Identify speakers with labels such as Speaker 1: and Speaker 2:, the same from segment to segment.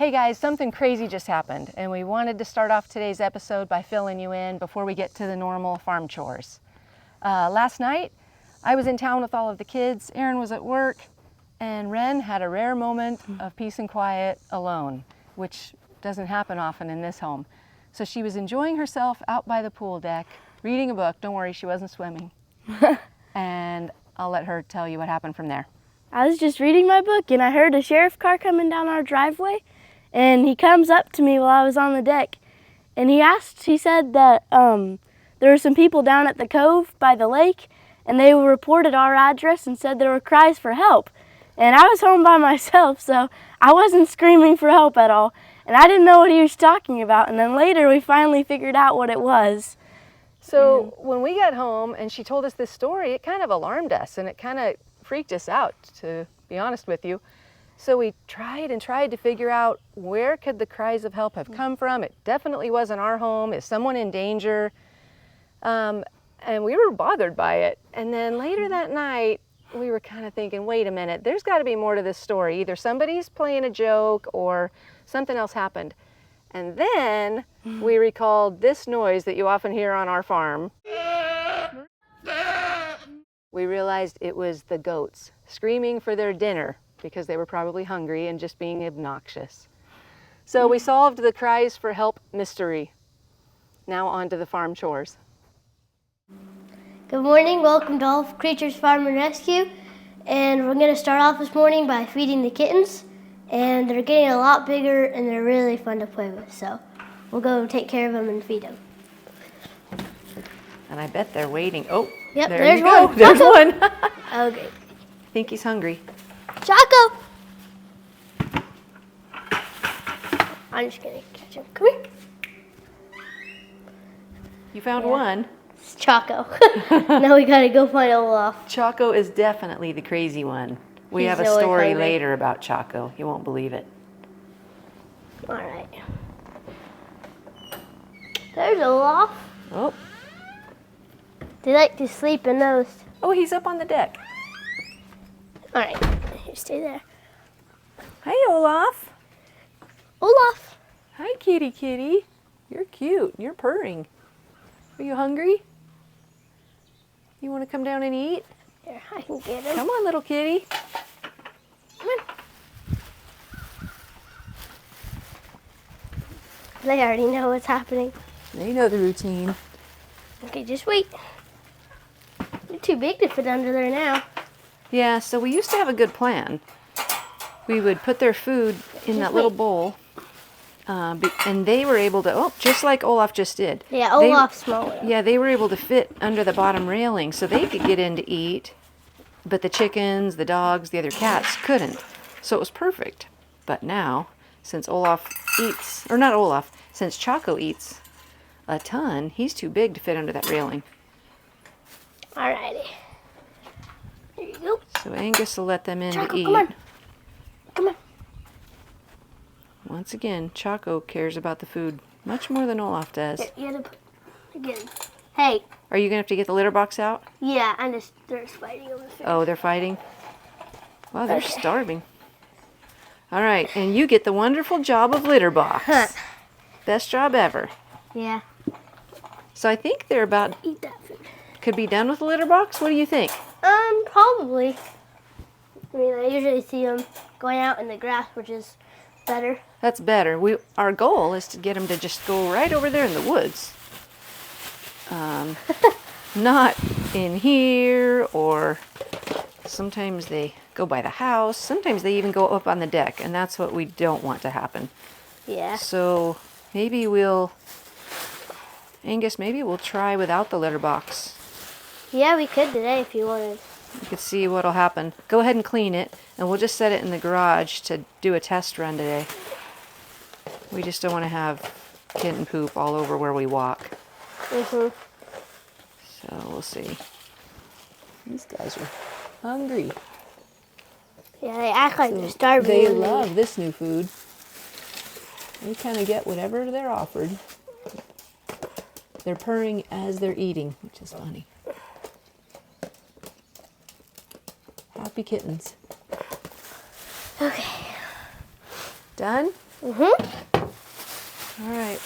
Speaker 1: Hey guys, something crazy just happened, and we wanted to start off today's episode by filling you in before we get to the normal farm chores. Last night, I was in town with all of the kids, Erin was at work, and Wren had a rare moment of peace and quiet alone, which doesn't happen often in this home. So she was enjoying herself out by the pool deck, reading a book. Don't worry, she wasn't swimming. And I'll let her tell you what happened from there.
Speaker 2: I was just reading my book and I heard a sheriff car coming down our driveway, and he comes up to me while I was on the deck, and he said that there were some people down at the cove by the lake, and they reported our address and said there were cries for help. And I was home by myself, so I wasn't screaming for help at all, and I didn't know what he was talking about, and then later we finally figured out what it was.
Speaker 1: So when we got home and she told us this story, it kind of alarmed us and it kind of freaked us out, to be honest with you. So we tried to figure out where could the cries of help have come from. It definitely wasn't our home. Is someone in danger? And we were bothered by it. And then later that night, we were kind of thinking, wait a minute, there's got to be more to this story. Either somebody's playing a joke or something else happened. And then we recalled this noise that you often hear on our farm. We realized it was the goats screaming for their dinner because they were probably hungry and just being obnoxious. So we solved the cries for help mystery. Now on to the farm chores.
Speaker 3: Good morning, welcome to All Creatures Farm and Rescue. And we're gonna start off this morning by feeding the kittens. And they're getting a lot bigger and they're really fun to play with. So we'll go take care of them and feed them.
Speaker 1: And I bet they're waiting. Oh,
Speaker 3: yep,
Speaker 1: there's
Speaker 3: you go.
Speaker 1: One. There's one.
Speaker 3: Okay.
Speaker 1: I think he's hungry.
Speaker 3: Choco! I'm just gonna catch him. Come here.
Speaker 1: You found one.
Speaker 3: It's Choco. Now we gotta go find Olaf.
Speaker 1: Choco is definitely the crazy one. We have a
Speaker 3: really
Speaker 1: story
Speaker 3: hungry.
Speaker 1: later about Choco. You won't believe it.
Speaker 3: All right. There's Olaf.
Speaker 1: Oh,
Speaker 3: They like to sleep in those.
Speaker 1: oh, he's up on the deck.
Speaker 3: All right, you stay there.
Speaker 1: Hey, Olaf.
Speaker 3: Olaf.
Speaker 1: Hi, kitty kitty. You're cute. You're purring. Are you hungry? You want to come down and eat?
Speaker 3: Here, I can get him.
Speaker 1: Come on, little kitty.
Speaker 3: Come on. They already know what's happening.
Speaker 1: They know the routine.
Speaker 3: Okay, just wait. You're too big to fit under there now.
Speaker 1: Yeah, so we used to have a good plan. We would put their food in that little bowl, and they were able to, oh, just like Olaf just did.
Speaker 3: Yeah, Olaf's smaller.
Speaker 1: Yeah, they were able to fit under the bottom railing so they could get in to eat, but the chickens, the dogs, the other cats couldn't. So it was perfect. But now, since Olaf eats, or not Olaf, since Choco eats a ton, he's too big to fit under that railing.
Speaker 3: Alrighty. Here you go.
Speaker 1: So Angus will let them in
Speaker 3: Choco,
Speaker 1: to eat.
Speaker 3: come on. Come on.
Speaker 1: Once again, Choco cares about the food much more than Olaf does.
Speaker 3: Here, you gotta put again. Hey.
Speaker 1: Are you going to have to get the litter box out?
Speaker 3: Yeah, they're fighting over the food.
Speaker 1: Oh, they're fighting? Wow, they're
Speaker 3: Okay.
Speaker 1: starving. All right, and you get the wonderful job of litter box.
Speaker 3: Huh.
Speaker 1: Best job ever.
Speaker 3: Yeah.
Speaker 1: So I think they're about,
Speaker 3: Eat that food.
Speaker 1: could be done with the litter box. What do you think?
Speaker 3: Probably. I mean, I usually see them going out in the grass, which is better.
Speaker 1: That's better. Our goal is to get them to just go right over there in the woods. Not in here, or sometimes they go by the house. Sometimes they even go up on the deck, and that's what we don't want to happen.
Speaker 3: Yeah.
Speaker 1: So maybe Angus, maybe we'll try without the litter box.
Speaker 3: Yeah, we could today if you wanted.
Speaker 1: You can see what'll happen. Go ahead and clean it, and we'll just set it in the garage to do a test run today. We just don't want to have kitten poop all over where we walk.
Speaker 3: Mhm.
Speaker 1: So we'll see. These guys are hungry.
Speaker 3: Yeah, they act like they're starving.
Speaker 1: They
Speaker 3: when
Speaker 1: love this new food. They kind of get whatever they're offered. They're purring as they're eating, which is funny. Happy kittens.
Speaker 3: Okay.
Speaker 1: Done? All right.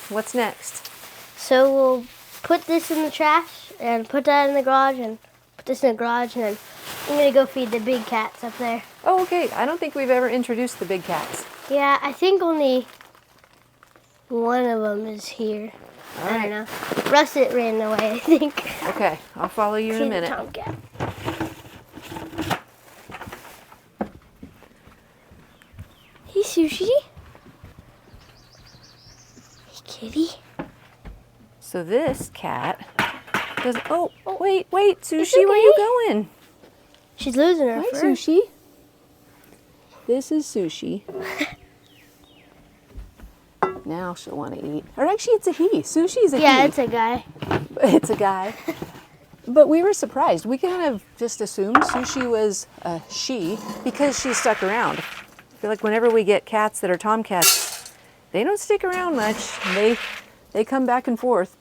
Speaker 1: What's next?
Speaker 3: So we'll put this in the trash and put that in the garage and put this in the garage, and then I'm gonna go feed the big cats up there.
Speaker 1: Oh, okay. I don't think we've ever introduced the big cats.
Speaker 3: Yeah, I think only one of them is here.
Speaker 1: All
Speaker 3: I
Speaker 1: right.
Speaker 3: don't know. Russet ran away, I think.
Speaker 1: Okay, I'll follow you in a
Speaker 3: See the
Speaker 1: minute.
Speaker 3: tomcat. Hey, Sushi. Hey, kitty.
Speaker 1: So this cat does. Oh, wait, Sushi, where you going?
Speaker 3: She's losing her
Speaker 1: Hi,
Speaker 3: fur.
Speaker 1: Sushi. This is Sushi. Now she'll want to eat. Or actually, it's a he. Sushi's a he.
Speaker 3: Yeah, it's a guy.
Speaker 1: It's a guy. But we were surprised. We kind of just assumed Sushi was a she because she stuck around. I feel like whenever we get cats that are tomcats, they don't stick around much. They come back and forth,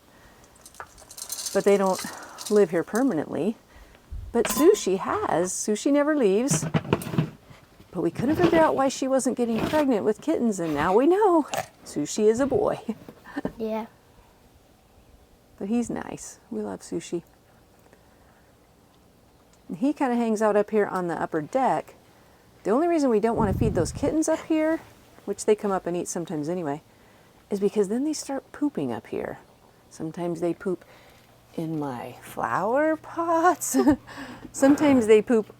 Speaker 1: but they don't live here permanently. But Sushi has. Sushi never leaves. But we couldn't figure out why she wasn't getting pregnant with kittens, and now we know. Sushi is a boy.
Speaker 3: Yeah.
Speaker 1: But he's nice. We love Sushi. And he kind of hangs out up here on the upper deck. The only reason we don't want to feed those kittens up here, which they come up and eat sometimes anyway, is because then they start pooping up here. Sometimes they poop in my flower pots. Sometimes they poop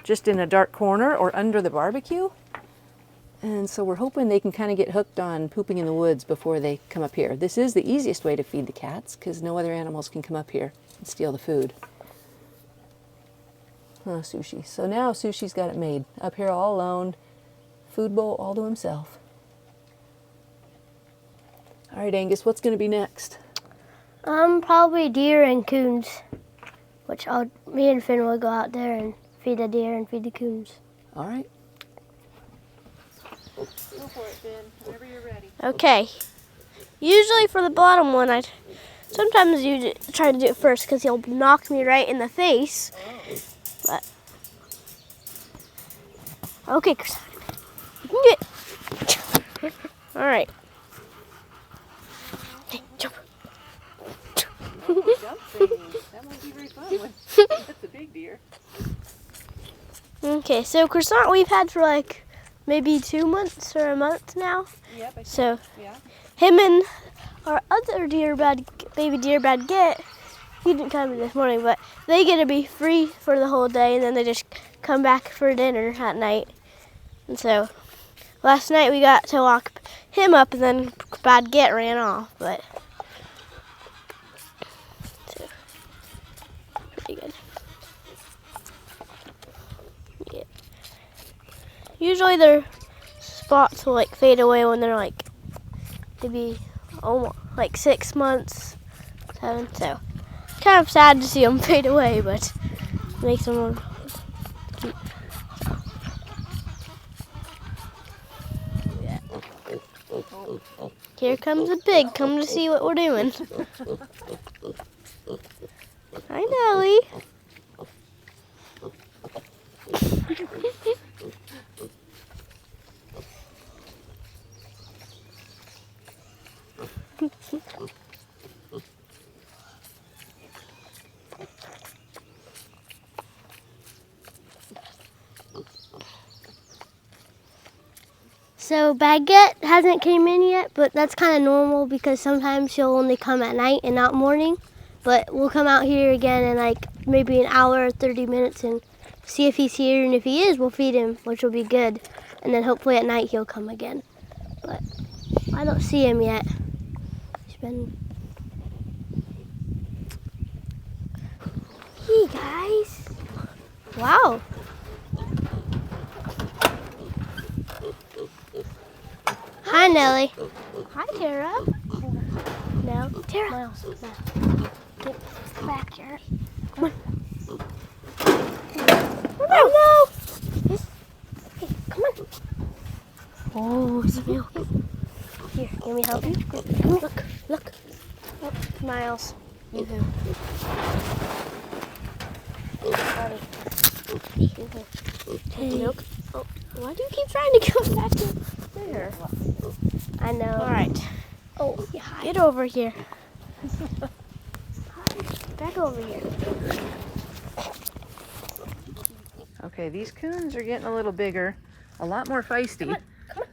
Speaker 1: just in a dark corner or under the barbecue. And so we're hoping they can kind of get hooked on pooping in the woods before they come up here. This is the easiest way to feed the cats because no other animals can come up here and steal the food. Oh, Sushi. So now Sushi's got it made. Up here all alone, food bowl all to himself. All right, Angus, what's going to be next?
Speaker 3: Probably deer and coons, which me and Finn will go out there and feed the deer and feed the coons.
Speaker 1: All right. Go for it, Finn, whenever you're ready.
Speaker 2: Okay. Usually for the bottom one, sometimes you try to do it first because he'll knock me right in the face. But okay, Chris, you can get. All right. Hey, jump.
Speaker 1: Jump thing. That won't be very fun. That's a big deer.
Speaker 2: Okay, so croissant we've had for like maybe 2 months or a month now.
Speaker 1: Yep.
Speaker 2: So
Speaker 1: Yeah.
Speaker 2: him and our other baby deer bad get, he didn't come this morning, but they get to be free for the whole day, and then they just come back for dinner at night. And so last night we got to lock him up, and then bad get ran off, but so pretty good. Yeah. Usually their spots will like fade away when they're like maybe almost like 6 months, 7. So kind of sad to see them fade away, but makes them more cute. Yeah. Here comes the pig. Come to see what we're doing. Hi, Nellie.
Speaker 3: So Baguette hasn't came in yet, but that's kind of normal because sometimes she'll only come at night and not morning. But we'll come out here again in like maybe an hour or 30 minutes and see if he's here. And if he is, we'll feed him, which will be good. And then hopefully at night he'll come again. But I don't see him yet. He's been... Hey guys. Wow. Hi, Nellie.
Speaker 2: Hi, Tara.
Speaker 3: No.
Speaker 2: Tara.
Speaker 3: Miles.
Speaker 2: Get back, Tara.
Speaker 3: Come on.
Speaker 2: Oh,
Speaker 3: no. Hey, come on. Oh, some milk. Here, let me help you. Look, look.
Speaker 2: no. Miles.
Speaker 3: Yoo-hoo. Buddy. Yoo-hoo.
Speaker 2: Take the milk. Oh, why do you keep trying to go back in there?
Speaker 3: her. I know.
Speaker 2: All right.
Speaker 3: Oh, yeah.
Speaker 2: Get over here.
Speaker 3: Back over here.
Speaker 1: Okay, these coons are getting a little bigger, a lot more feisty.
Speaker 3: Come on.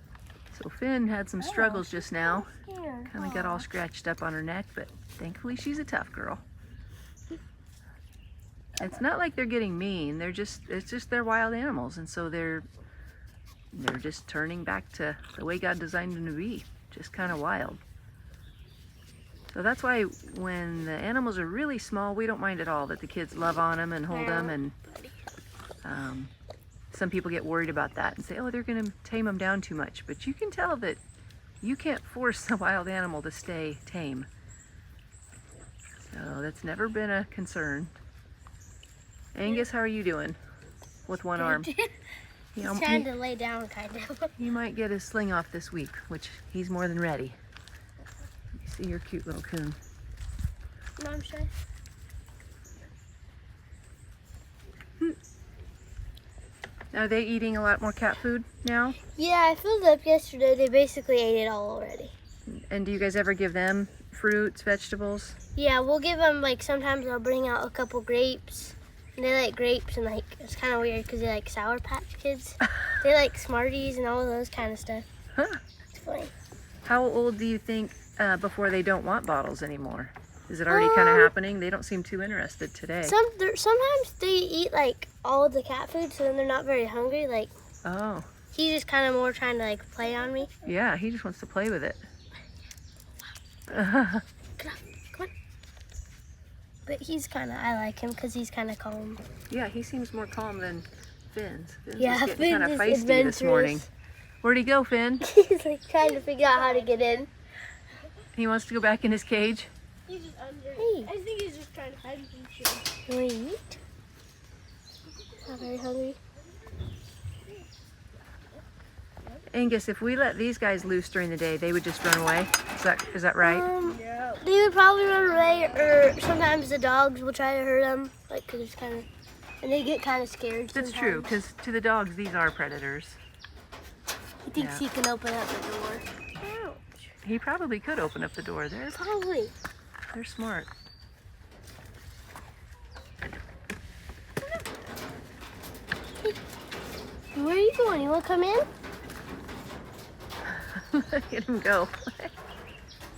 Speaker 1: So Finn had some struggles just now.
Speaker 3: Here.
Speaker 1: Kind of got all scratched up on her neck, but thankfully she's a tough girl. It's not like they're getting mean. It's just they're wild animals, and so they're just turning back to the way God designed them to be, just kind of wild. So that's why when the animals are really small, we don't mind at all that the kids love on them and hold them, and some people get worried about that and say, oh, they're going to tame them down too much. But you can tell that you can't force a wild animal to stay tame. So that's never been a concern. Angus, how are you doing with one arm?
Speaker 3: He's trying to lay down, kind of.
Speaker 1: He might get his sling off this week, which he's more than ready. You see your cute little coon.
Speaker 3: No, I'm sure.
Speaker 1: Are they eating a lot more cat food now?
Speaker 3: Yeah, I filled up yesterday. They basically ate it all already.
Speaker 1: And do you guys ever give them fruits, vegetables?
Speaker 3: Yeah, we'll give them, like, sometimes I'll bring out a couple grapes. And they like grapes, and, like, it's kind of weird because they like Sour Patch Kids. They like Smarties and all of those kind of stuff.
Speaker 1: Huh.
Speaker 3: It's funny.
Speaker 1: How old do you think before they don't want bottles anymore? Is it already kind of happening? They don't seem too interested today.
Speaker 3: Sometimes they eat, like, all of the cat food, so then they're not very hungry. Like,
Speaker 1: Oh,
Speaker 3: he's just kind of more trying to, like, play on me.
Speaker 1: yeah, he just wants to play with it.
Speaker 3: Get off. Come on. But I like him because he's kind of calm.
Speaker 1: Yeah, he seems more calm than Finn's. Finn's
Speaker 3: Yeah,
Speaker 1: was getting kind of
Speaker 3: Finn is
Speaker 1: feisty this morning.
Speaker 3: adventurous.
Speaker 1: Where'd he go, Finn?
Speaker 3: He's, like, trying to figure out how to get in.
Speaker 1: He wants to go back in his cage.
Speaker 2: He's just under.
Speaker 3: Hey.
Speaker 2: I think he's just trying to hide from shit.
Speaker 3: You want to eat? Not very hungry.
Speaker 1: Angus, if we let these guys loose during the day, they would just run away. Is that right?
Speaker 2: Yeah.
Speaker 3: They would probably run away, or sometimes the dogs will try to hurt them, like, because it's kind of, and they get kind of scared.
Speaker 1: That's true, because to the dogs, these are predators.
Speaker 3: He thinks he can open up the door.
Speaker 2: Ouch.
Speaker 1: He probably could open up the door.
Speaker 3: Probably.
Speaker 1: They're smart.
Speaker 3: Where are you going? You want to come in?
Speaker 1: Let him go.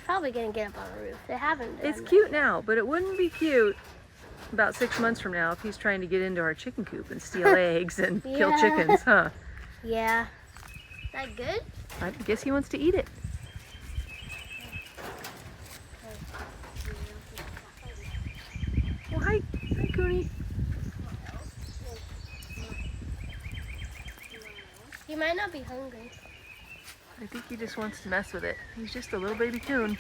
Speaker 3: Probably gonna get up on the roof. They haven't.
Speaker 1: It's cute now, but it wouldn't be cute about 6 months from now if he's trying to get into our chicken coop and steal eggs and kill
Speaker 3: Yeah.
Speaker 1: chickens, huh?
Speaker 3: Yeah. Is that good?
Speaker 1: I guess he wants to eat it. Well, hi, Cooney.
Speaker 3: He might not be hungry.
Speaker 1: I think he just wants to mess with it. He's just a little baby coon.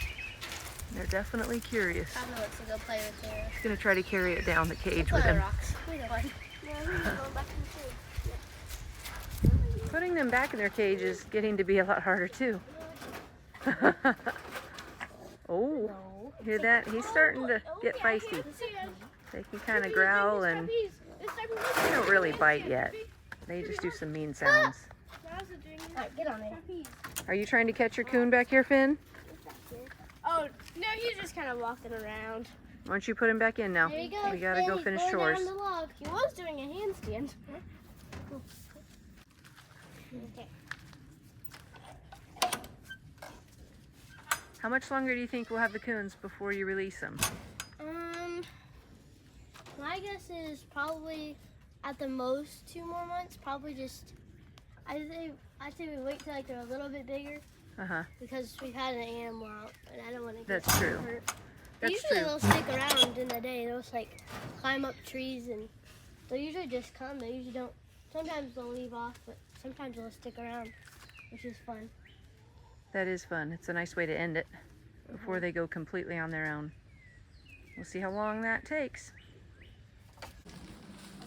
Speaker 1: They're definitely curious.
Speaker 3: Probably wants to go play with there.
Speaker 1: He's gonna try to carry it down the cage
Speaker 3: One
Speaker 1: with
Speaker 3: of the
Speaker 1: him.
Speaker 3: rocks. Either one. Yeah, we're going back in the tree.
Speaker 1: Putting them back in their cage is getting to be a lot harder too. Oh, hear that? He's starting to get feisty. They can kind of growl, and they don't really bite yet. They just do some mean sounds.
Speaker 3: Alright, get on it.
Speaker 1: Are you trying to catch your coon back here, Finn?
Speaker 2: Oh, no, he's just kind of walking around.
Speaker 1: Why don't you put him back in now?
Speaker 3: There you go.
Speaker 1: We gotta go
Speaker 3: He's
Speaker 1: finish
Speaker 3: going
Speaker 1: chores.
Speaker 3: down the log.
Speaker 2: He was doing a handstand.
Speaker 3: Okay.
Speaker 1: How much longer do you think we'll have the coons before you release them?
Speaker 3: My guess is probably at the most 2 more months. Probably just, I'd say we wait till like they're a little bit bigger
Speaker 1: Uh-huh.
Speaker 3: because we've had an animal out and I don't want to get
Speaker 1: That's true.
Speaker 3: hurt.
Speaker 1: That's
Speaker 3: Usually
Speaker 1: true.
Speaker 3: they'll stick around in the day. They'll just like climb up trees and they'll usually just come. They usually don't. Sometimes they'll leave off, but sometimes they'll stick around, which is fun.
Speaker 1: That is fun. It's a nice way to end it before they go completely on their own. We'll see how long that takes.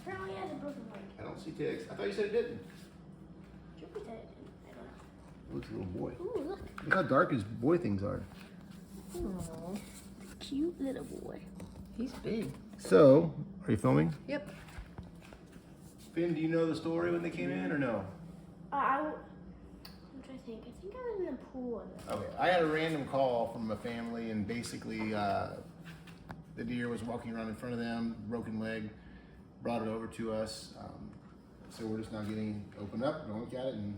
Speaker 3: Apparently, it has a broken leg.
Speaker 4: I don't see ticks. I thought you said it didn't.
Speaker 3: Should we say it? I don't know.
Speaker 4: Looks a little boy.
Speaker 3: Ooh, look.
Speaker 4: Look how dark his boy things are.
Speaker 3: Cute little boy.
Speaker 1: He's big.
Speaker 4: So, are you filming?
Speaker 1: Yep.
Speaker 4: Finn, do you know the story when they came in or no?
Speaker 3: I'm trying to
Speaker 2: think? I think I was in the pool.
Speaker 4: Okay, I had a random call from a family, and basically the deer was walking around in front of them, broken leg, brought it over to us. So we're just now getting opened up, gonna look at it and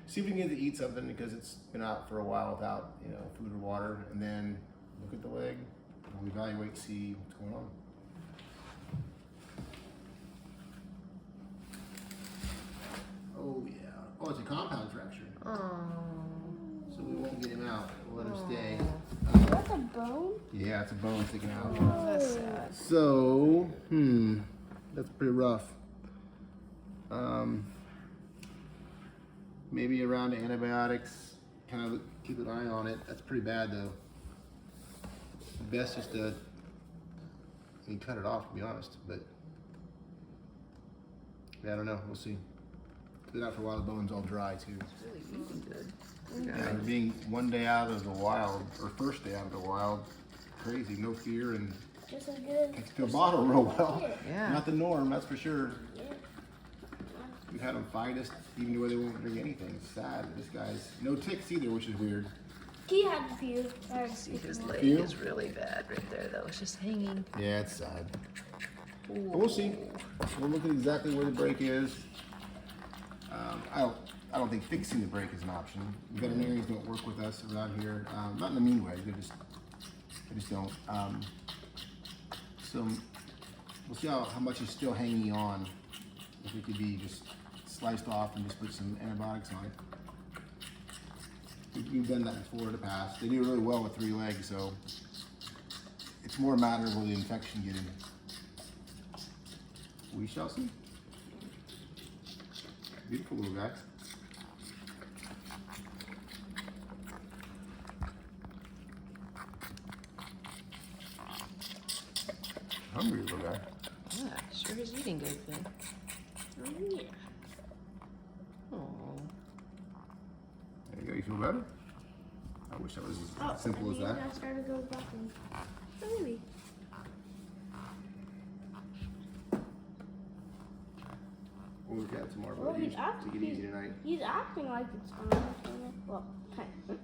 Speaker 4: see if we can get it to eat something, because it's been out for a while without, you know, food or water, and then look at the leg, and we'll evaluate, see what's going on. Oh yeah. Oh, it's a compound fracture. So we won't get him out. We'll let him stay.
Speaker 2: That's a bone?
Speaker 4: Yeah, it's a bone sticking out.
Speaker 1: That's sad.
Speaker 4: So, that's pretty rough. Maybe a round of antibiotics. Kind of keep an eye on it. That's pretty bad though. Best just to, cut it off, to be honest. But yeah, I don't know. We'll see. Been out for a while. The bone's all dry too.
Speaker 1: Really eating good.
Speaker 4: Yeah, being one day out of the wild, or first day out of the wild, crazy, no fear, and
Speaker 2: Just as good.
Speaker 4: takes to a bottle real well.
Speaker 1: Yeah.
Speaker 4: Not the norm, that's for sure. We've had them fight us, even where they won't drink anything. It's sad. This guy's no ticks either, which is weird.
Speaker 2: He had a few.
Speaker 1: See, his leg
Speaker 4: You?
Speaker 1: is really bad right there, though. It's just hanging.
Speaker 4: Yeah, it's sad. But we'll see. We'll look at exactly where the break is. I don't think fixing the break is an option. Veterinarians don't work with us around here. Not in a mean way. They just don't. So we'll see how much is still hanging on. If it could be just sliced off and just put some antibiotics on it. We've done that before in the past. They do really well with 3 legs, so it's more a matter of where the infection get in. We shall see. Beautiful little guy. Hungry little guy.
Speaker 1: Yeah, sure is eating good then.
Speaker 2: Oh, yeah.
Speaker 1: Oh.
Speaker 4: There you go. You feel better? I wish that was as simple as that.
Speaker 2: I started to go back in. Oh, maybe.
Speaker 4: We'll look at it tomorrow.
Speaker 2: Well,
Speaker 4: But
Speaker 2: he's
Speaker 4: take it easy tonight.
Speaker 2: He's acting like it's fine. Well, kind of.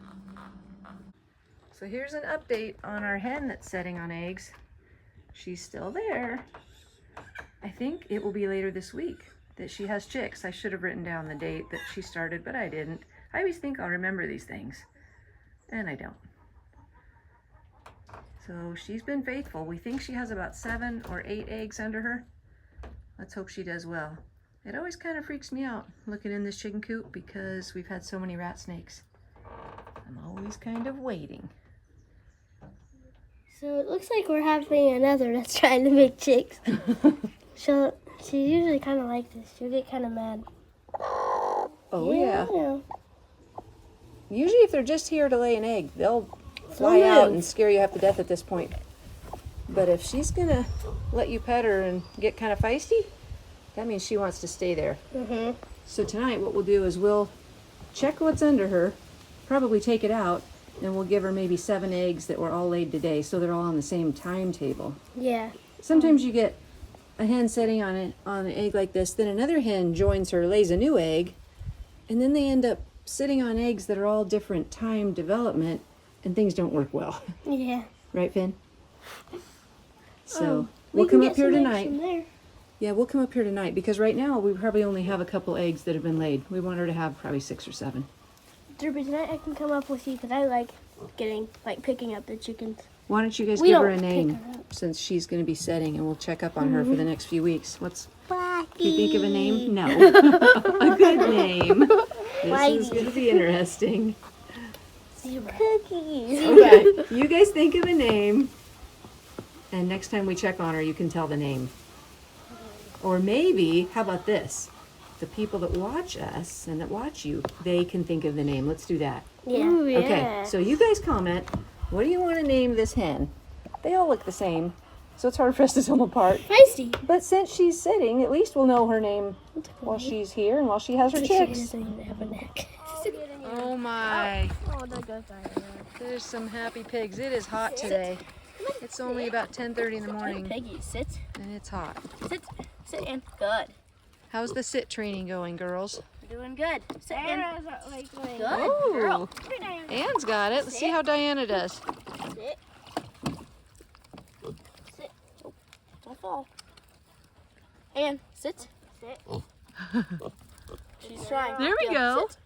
Speaker 1: So here's an update on our hen that's setting on eggs. She's still there. I think it will be later this week that she has chicks. I should have written down the date that she started, but I didn't. I always think I'll remember these things, and I don't. So she's been faithful. We think she has about 7 or 8 eggs under her. Let's hope she does well. It always kind of freaks me out looking in this chicken coop because we've had so many rat snakes. I'm always kind of waiting.
Speaker 3: So it looks like we're having another that's trying to make chicks. She's usually kind of like this. She'll get kind of mad.
Speaker 1: Oh yeah. Usually if they're just here to lay an egg, they'll fly out and scare you half to death at this point. But if she's gonna let you pet her and get kind of feisty, that means she wants to stay there.
Speaker 3: Mm-hmm.
Speaker 1: So tonight what we'll do is we'll check what's under her, probably take it out, and we'll give her maybe 7 eggs that were all laid today, so they're all on the same timetable.
Speaker 3: Yeah.
Speaker 1: Sometimes you get a hen sitting on an egg like this, then another hen joins her, lays a new egg, and then they end up sitting on eggs that are all different time development, and things don't work well.
Speaker 3: Yeah.
Speaker 1: Right, Finn? So we'll come up here tonight. Yeah, we'll come up here tonight because right now we probably only have a couple eggs that have been laid. We want her to have probably 6 or 7.
Speaker 2: Derby, tonight I can come up with you because I like picking up the chickens.
Speaker 1: Why don't you guys
Speaker 2: We
Speaker 1: give her
Speaker 2: don't
Speaker 1: a
Speaker 2: pick
Speaker 1: name
Speaker 2: her up.
Speaker 1: since she's going to be setting, and we'll check up on her for the next few weeks.
Speaker 3: Blackie.
Speaker 1: Do you think of a name? No. A good name. This is going to be interesting.
Speaker 3: Cookies.
Speaker 1: Okay, you guys think of a name, and next time we check on her, you can tell the name. Or maybe, how about this? The people that watch us and that watch you, they can think of the name. Let's do that.
Speaker 3: Yeah.
Speaker 2: Ooh, yeah.
Speaker 1: Okay, so you guys comment, what do you want to name this hen? They all look the same, so it's hard for us to tell them apart.
Speaker 2: Feisty.
Speaker 1: But since she's sitting, at least we'll know her name while she's here and while she has her
Speaker 3: She
Speaker 1: chicks.
Speaker 3: doesn't even have a neck.
Speaker 1: Oh my,
Speaker 2: Oh, that goes right.
Speaker 1: there's some happy pigs. It is hot today. It's only about 10:30 in the morning
Speaker 2: Peggy, sit.
Speaker 1: and it's hot.
Speaker 2: Sit and good.
Speaker 1: How's the sit training going, girls?
Speaker 2: doing good.
Speaker 3: Diana's like going.
Speaker 2: Good
Speaker 1: Ooh.
Speaker 2: girl.
Speaker 1: Anne's got it. Let's see how Diana does.
Speaker 3: Sit. Sit.
Speaker 2: Don't fall. Ann, sit.
Speaker 3: Sit.
Speaker 2: She's trying.
Speaker 1: There we go.
Speaker 2: Sit.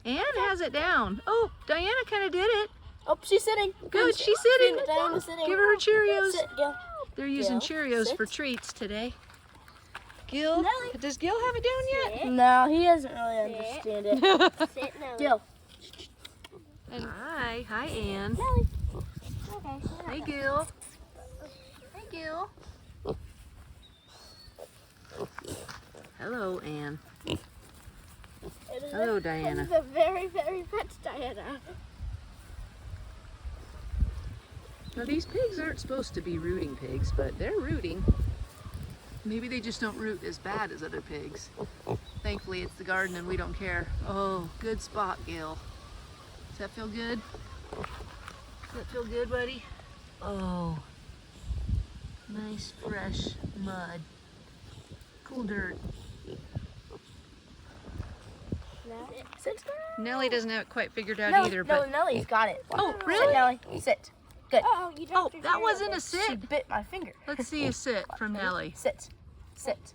Speaker 1: Anne has it down. Oh, Diana kind of did it.
Speaker 2: Oh, she's sitting.
Speaker 1: Good, she's sitting.
Speaker 2: Diana's sitting.
Speaker 1: Give her Cheerios.
Speaker 2: Sit, Gil.
Speaker 1: They're using
Speaker 2: Gil,
Speaker 1: Cheerios
Speaker 2: sit.
Speaker 1: for treats today. Gil,
Speaker 3: Nelly.
Speaker 1: does Gil have it down yet?
Speaker 2: No, he doesn't really understand it.
Speaker 3: Sit now.
Speaker 2: Gil.
Speaker 1: Hi Anne.
Speaker 3: Nelly. Okay.
Speaker 1: Hey Gil. Hey Gil. Hello Anne. Hello Diana.
Speaker 3: This is a very, very much Diana.
Speaker 1: Now these pigs aren't supposed to be rooting pigs, but they're rooting. Maybe they just don't root as bad as other pigs. Thankfully it's the garden and we don't care. Oh, good spot, Gil. Does that feel good? Does that feel good, buddy? Oh, nice fresh mud. Cool dirt.
Speaker 2: Sit.
Speaker 1: Nellie doesn't have it quite figured out
Speaker 2: Nelly,
Speaker 1: either,
Speaker 2: no,
Speaker 1: but
Speaker 2: Nelly's got it.
Speaker 1: oh,
Speaker 2: Sit,
Speaker 1: really?
Speaker 2: Nelly. Sit. Good.
Speaker 3: Oh, you
Speaker 1: Oh,
Speaker 3: dropped your
Speaker 1: that
Speaker 3: Cheerio.
Speaker 1: wasn't a
Speaker 2: She
Speaker 1: sit.
Speaker 2: bit my finger.
Speaker 1: Let's see a sit from Nellie.
Speaker 2: Sit. Sit.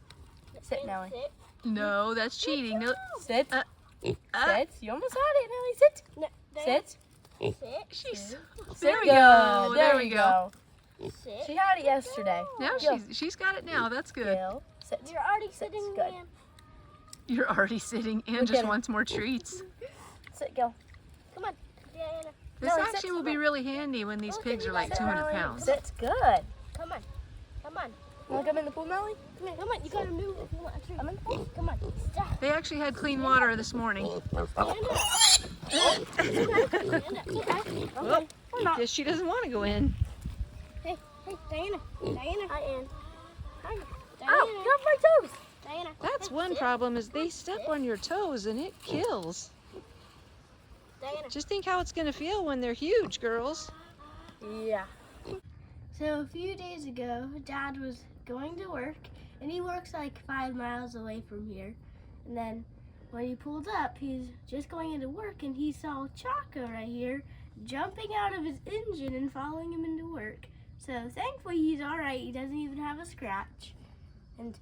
Speaker 2: Sit, Nelly.
Speaker 3: Sit.
Speaker 1: No, that's cheating. No,
Speaker 2: Sit.
Speaker 1: Uh,
Speaker 2: Sit. You almost had it, Nelly. Sit.
Speaker 3: No, Diana,
Speaker 2: Sit.
Speaker 3: Sit.
Speaker 1: she's.
Speaker 2: Sit.
Speaker 1: There we
Speaker 2: Good.
Speaker 1: go.
Speaker 2: There
Speaker 1: we go.
Speaker 3: Sit.
Speaker 2: She had it yesterday.
Speaker 1: Now
Speaker 2: Gil.
Speaker 1: she's got it now. That's good.
Speaker 2: Gil. Sit.
Speaker 3: You're already sitting,
Speaker 2: good.
Speaker 3: man.
Speaker 1: You're already sitting and
Speaker 2: Look
Speaker 1: just
Speaker 2: at her.
Speaker 1: wants more treats.
Speaker 2: Sit, Gil.
Speaker 3: Come on, Diana.
Speaker 1: This
Speaker 2: Nelly,
Speaker 1: actually
Speaker 2: sit.
Speaker 1: will be really handy when these pigs are like
Speaker 2: Sit,
Speaker 1: 200
Speaker 2: Nelly.
Speaker 1: pounds.
Speaker 2: Sit. Good.
Speaker 3: Come on. Come on.
Speaker 2: You want to come in the pool, Nelly?
Speaker 3: Come here. Come on. You gotta move if you want to.
Speaker 2: Come in the pool.
Speaker 3: Come on. Stop.
Speaker 1: They actually had clean water this morning.
Speaker 3: Diana.
Speaker 1: Oh, guess she doesn't want to go in.
Speaker 3: Hey, Diana. Diana. Hi, Ann. Hi. Diana.
Speaker 2: Oh, grab my toes.
Speaker 3: Diana.
Speaker 1: That's one problem is they step on your toes and it kills.
Speaker 3: Diana.
Speaker 1: Just think how it's going to feel when they're huge, girls.
Speaker 2: Yeah.
Speaker 3: So a few days ago, Dad was going to work, and he works like 5 miles away from here. And then when he pulled up, he's just going into work, and he saw Chaco right here jumping out of his engine and following him into work. So thankfully he's all right. He doesn't even have a scratch, and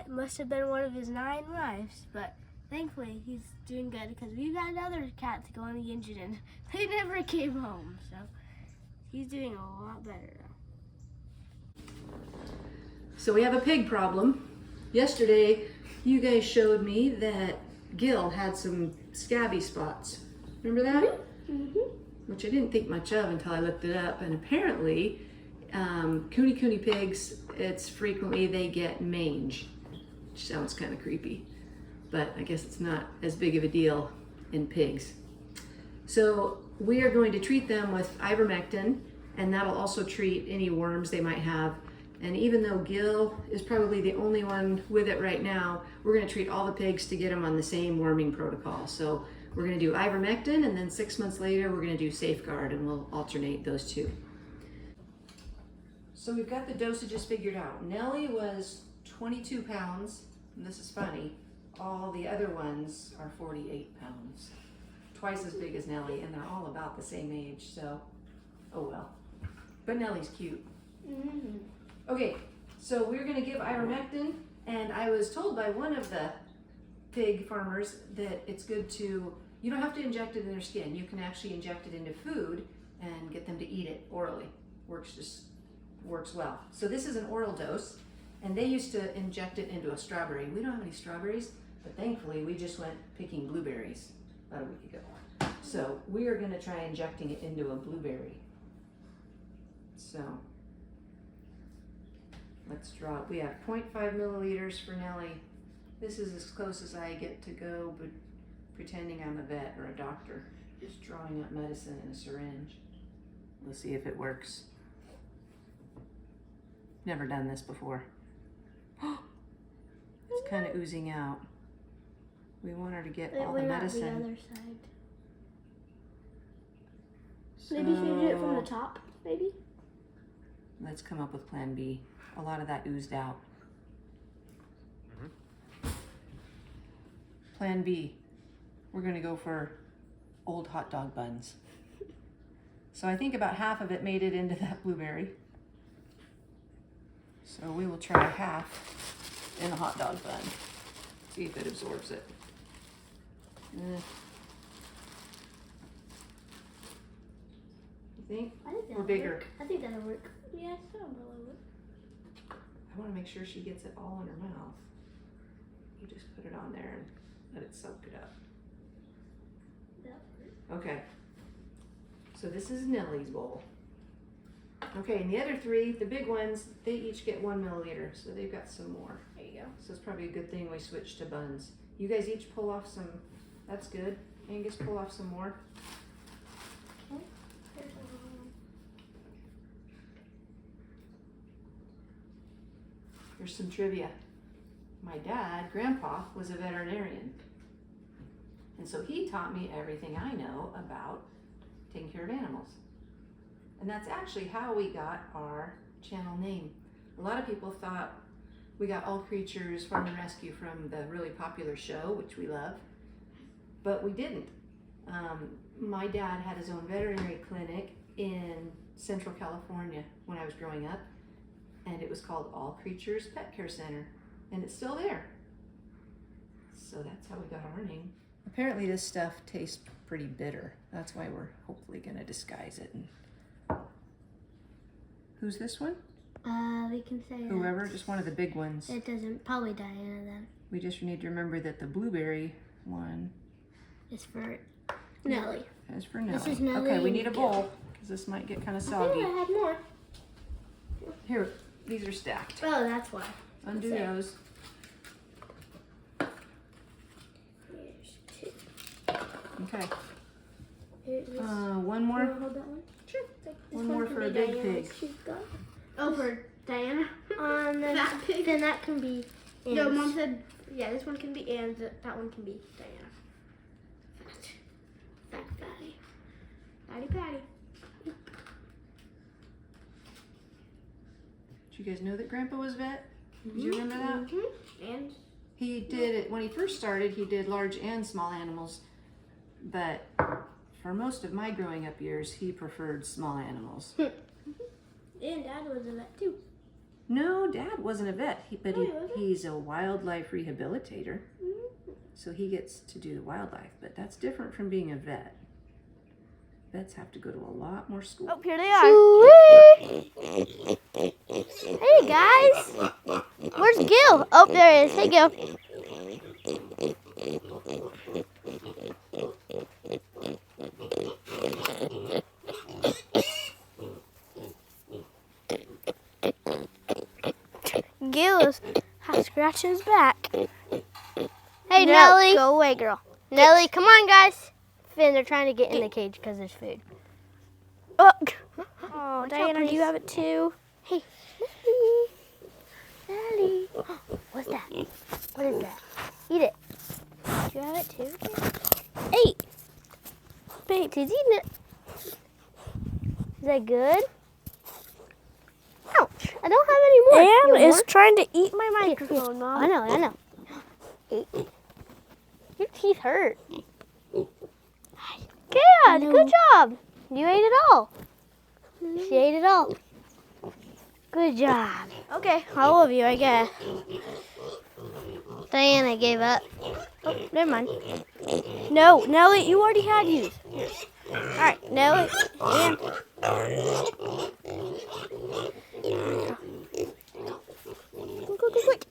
Speaker 3: must have been one of his 9 lives. But thankfully he's doing good because we've had other cats go in the engine and they never came home. So he's doing a lot better now.
Speaker 1: So we have a pig problem. Yesterday, you guys showed me that Gil had some scabby spots. Remember that?
Speaker 3: Mm-hmm.
Speaker 1: Which I didn't think much of until I looked it up. And apparently, cooney pigs, it's frequently they get mange, which sounds kind of creepy, but I guess it's not as big of a deal in pigs. So we are going to treat them with ivermectin, and that'll also treat any worms they might have. And even though Gil is probably the only one with it right now, we're going to treat all the pigs to get them on the same worming protocol. So we're going to do ivermectin, and then 6 months later we're going to do safeguard, and we'll alternate those two. So we've got the dosages figured out. Nellie was 22 pounds, and this is funny, all the other ones are 48 pounds. Twice as big as Nellie, and they're all about the same age, so oh well. But Nellie's cute.
Speaker 3: Mm-hmm.
Speaker 1: Okay, so we're gonna give ivermectin, and I was told by one of the pig farmers that it's good to, you don't have to inject it in their skin. You can actually inject it into food and get them to eat it orally. Works well. So this is an oral dose, and they used to inject it into a strawberry. We don't have any strawberries, but thankfully we just went picking blueberries about a week ago. So we are gonna try injecting it into a blueberry. So let's draw it. We have 0.5 milliliters for Nellie. This is as close as I get to go, but pretending I'm a vet or a doctor. Just drawing up medicine in a syringe. We'll see if it works. Never done this before. It's kind of oozing out. We want her to get all the medicine.
Speaker 3: The other side.
Speaker 1: So
Speaker 3: Maybe you should do it from the top, maybe?
Speaker 1: let's come up with plan B. A lot of that oozed out. plan B. We're gonna go for old hot dog buns. So I think about half of it made it into that blueberry. So we will try half in a hot dog bun. See if it absorbs it. You think?
Speaker 3: I think
Speaker 1: Or bigger?
Speaker 3: Work. I think that'll work. Yeah, so that'll work.
Speaker 1: I want to make sure she gets it all in her mouth. You just put it on there and let it soak it up. Okay. So this is Nellie's bowl. Okay, and the other three, the big ones, they each get 1 milliliter, so they've got some more.
Speaker 3: There you go.
Speaker 1: So it's probably a good thing we switched to buns. You guys each pull off some, that's good. Angus, pull off some more. Here's some trivia. My dad, Grandpa, was a veterinarian. And so he taught me everything I know about taking care of animals. And that's actually how we got our channel name. A lot of people thought we got All Creatures Farm and Rescue from the really popular show, which we love, but we didn't. My dad had his own veterinary clinic in Central California when I was growing up, and it was called All Creatures Pet Care Center, and it's still there. So that's how we got our name. Apparently this stuff tastes pretty bitter. That's why we're hopefully gonna disguise it. And who's this one?
Speaker 3: We can say
Speaker 1: Whoever, just one of the big ones.
Speaker 3: it doesn't, probably Diana then.
Speaker 1: We just need to remember that the blueberry one
Speaker 3: It's for Nellie.
Speaker 1: is for Nellie.
Speaker 3: This is Nellie
Speaker 1: Okay, we
Speaker 3: and
Speaker 1: need a bowl because this might get kind of soggy.
Speaker 3: I had more.
Speaker 1: Here, these are stacked.
Speaker 3: Oh, that's why.
Speaker 1: Undo
Speaker 3: Let's see.
Speaker 1: those.
Speaker 3: Here's two.
Speaker 1: Okay.
Speaker 3: Here's this.
Speaker 1: One more.
Speaker 3: Wanna hold that one? Sure.
Speaker 1: One more for a big pig.
Speaker 3: She's got. Oh, for Diana? Then that pig? Then that can be Anne's. No, Mom said, yeah, this one can be Anne's, that one can be Diana. Fat fatty. Fatty patty.
Speaker 1: Did you guys know that Grandpa was vet? Did you remember that?
Speaker 3: Mm-hmm. And?
Speaker 1: He did it, when he first started, he did large and small animals. But for most of my growing up years, he preferred small animals.
Speaker 3: And Dad was a vet too.
Speaker 1: No, Dad wasn't a vet, but
Speaker 3: Oh, he wasn't?
Speaker 1: he's a wildlife rehabilitator.
Speaker 3: Mm-hmm.
Speaker 1: So he gets to do the wildlife, but that's different from being a vet. Vets have to go to a lot more school.
Speaker 2: Oh, here they are.
Speaker 3: Hey guys! Where's Gil? Oh, there he is. Hey Gil. Gil is scratching his back. Hey Nellie. Go away, girl. Nellie, come on guys. Finn, they're trying to get in the cage because there's food. Oh, Diana, do you have it too? Hey, Nellie. What's that? What is that? Eat it. Do you have it too? Hey, babe, he's eating it. Is that good? Ouch! I don't have any more.
Speaker 2: Anne
Speaker 3: You
Speaker 2: is
Speaker 3: want
Speaker 2: trying to eat my
Speaker 3: more?
Speaker 2: microphone, Mom.
Speaker 3: I know. Your teeth hurt. Good, good job. You ate it all. She ate it all. Good job. Okay, all of you, I guess. Diana gave up. Oh, never mind.
Speaker 2: No, Nellie, you already had yours.
Speaker 3: All right, Nellie. And quick.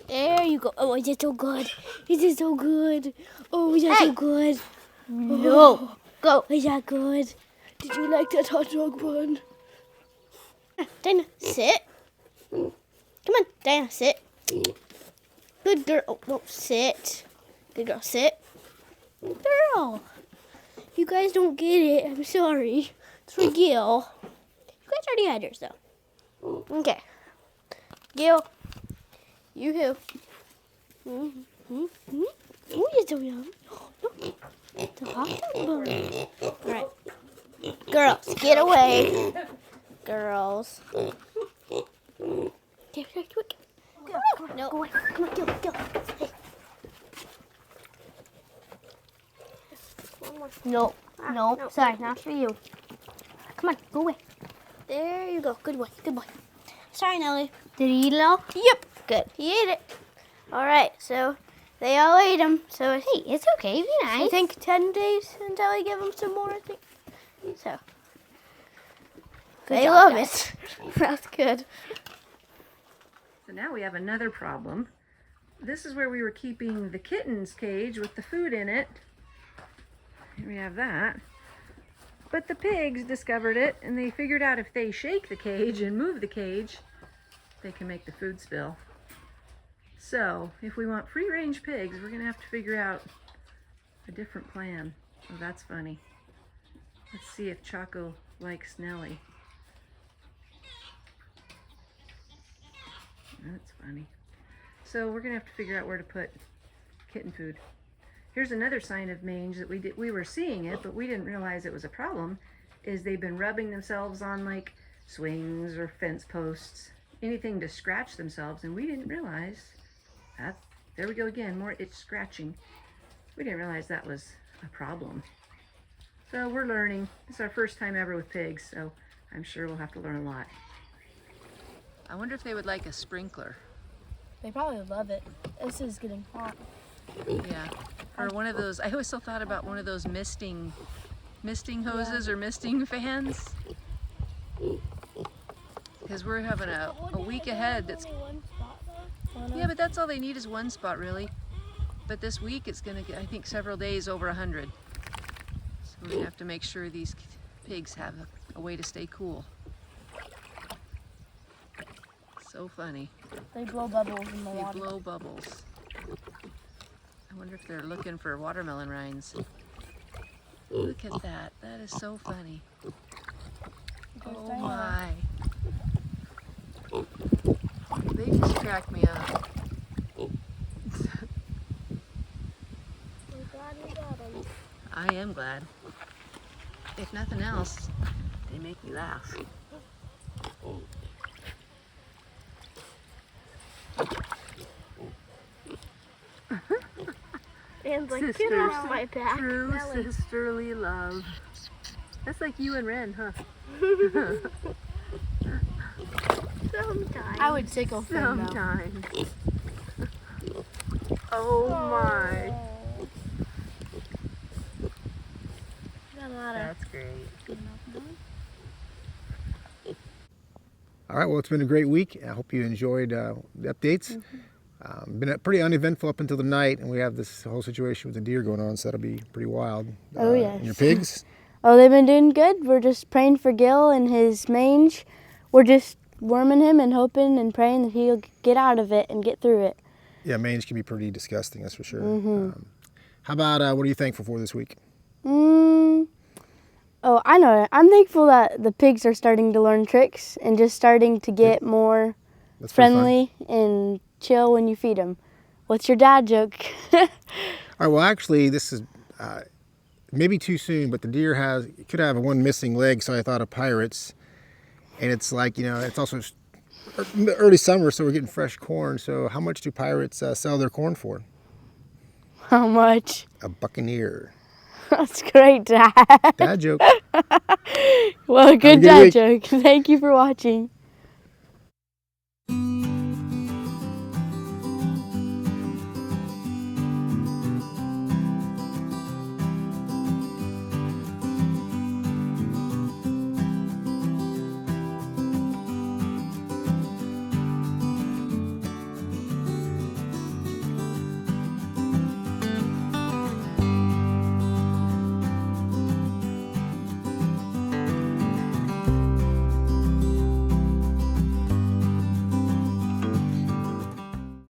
Speaker 3: There you go. Oh, is it so good? Is it so good? Oh, is that so good? No. Go. Is that good?
Speaker 2: Did you like that hot dog bun?
Speaker 3: Diana, sit. Come on, Diana, sit. Good girl. Oh, no, sit. Good girl, sit. Girl. You guys don't get it. I'm sorry. It's for Gil. You guys already had yours, though. Okay. Gil. You who? Oh, you're so yummy. Look. It's a hot dog bun. All right. Girls, get away. Girls. Okay, quick. Go. No. Go away. Come on, Gil. Hey. Nope. Nope. Sorry, not for you. Come on, go away. There you go. Good boy. Good boy. Sorry, Nellie. Did he eat it all? Yep. Good. He ate it. All right. So they all ate them. So hey, it's okay. Be nice. I think 10 days until I give them some more. I think. So they love it. That's good.
Speaker 1: So now we have another problem. This is where we were keeping the kittens cage with the food in it. Here we have that. But the pigs discovered it, and they figured out if they shake the cage and move the cage, they can make the food spill. So if we want free-range pigs, we're gonna have to figure out a different plan. Oh, that's funny. Let's see if Choco likes Nellie. That's funny. So we're gonna have to figure out where to put kitten food. Here's another sign of mange that we were seeing it, but we didn't realize it was a problem, is they've been rubbing themselves on like swings or fence posts, anything to scratch themselves, and we didn't realize that. There we go again, more itch scratching. We didn't realize that was a problem. So we're learning. It's our first time ever with pigs, so I'm sure we'll have to learn a lot. I wonder if they would like a sprinkler.
Speaker 2: They probably love it. This is getting hot.
Speaker 1: Yeah, or one of those, I always still thought about one of those misting hoses or misting fans. Because we're having a week ahead that's, yeah, but that's all they need is one spot really. But this week it's gonna get, I think, several days over 100. So we have to make sure these pigs have a way to stay cool. So funny.
Speaker 2: They blow bubbles in the water.
Speaker 1: They blow bubbles. I wonder if they're looking for watermelon rinds. Look at that. That is so funny. Oh my. They just crack me up.
Speaker 3: I'm glad we got them.
Speaker 1: I am glad. If nothing else, they make me laugh.
Speaker 3: Dan's like, get off my back.
Speaker 1: True sisterly love. That's like you and Ren, huh?
Speaker 3: Sometimes.
Speaker 2: I would tickle them though.
Speaker 1: Sometimes. Oh my. That's great.
Speaker 4: All right, well, it's been a great week. I hope you enjoyed the updates. Been pretty uneventful up until the night, and we have this whole situation with the deer going on, so that'll be pretty wild.
Speaker 2: Oh, yes.
Speaker 4: And your pigs?
Speaker 2: Oh, they've been doing good. We're just praying for Gil and his mange. We're just worming him and hoping and praying that he'll get out of it and get through it.
Speaker 4: Yeah, mange can be pretty disgusting, that's for sure. How about, what are you thankful for this week?
Speaker 2: Oh, I know. I'm thankful that the pigs are starting to learn tricks and just starting to get more
Speaker 4: That's pretty fun.
Speaker 2: friendly and chill when you feed them. What's your dad joke?
Speaker 4: All right, well, actually, this is maybe too soon, but the deer could have one missing leg, so I thought of pirates. And it's like, it's also early summer, so we're getting fresh corn. So how much do pirates sell their corn for?
Speaker 2: How much?
Speaker 4: A buccaneer.
Speaker 2: That's great, Dad.
Speaker 4: Dad joke.
Speaker 2: Well, good
Speaker 4: Have a good
Speaker 2: dad
Speaker 4: week.
Speaker 2: joke. Thank you for watching.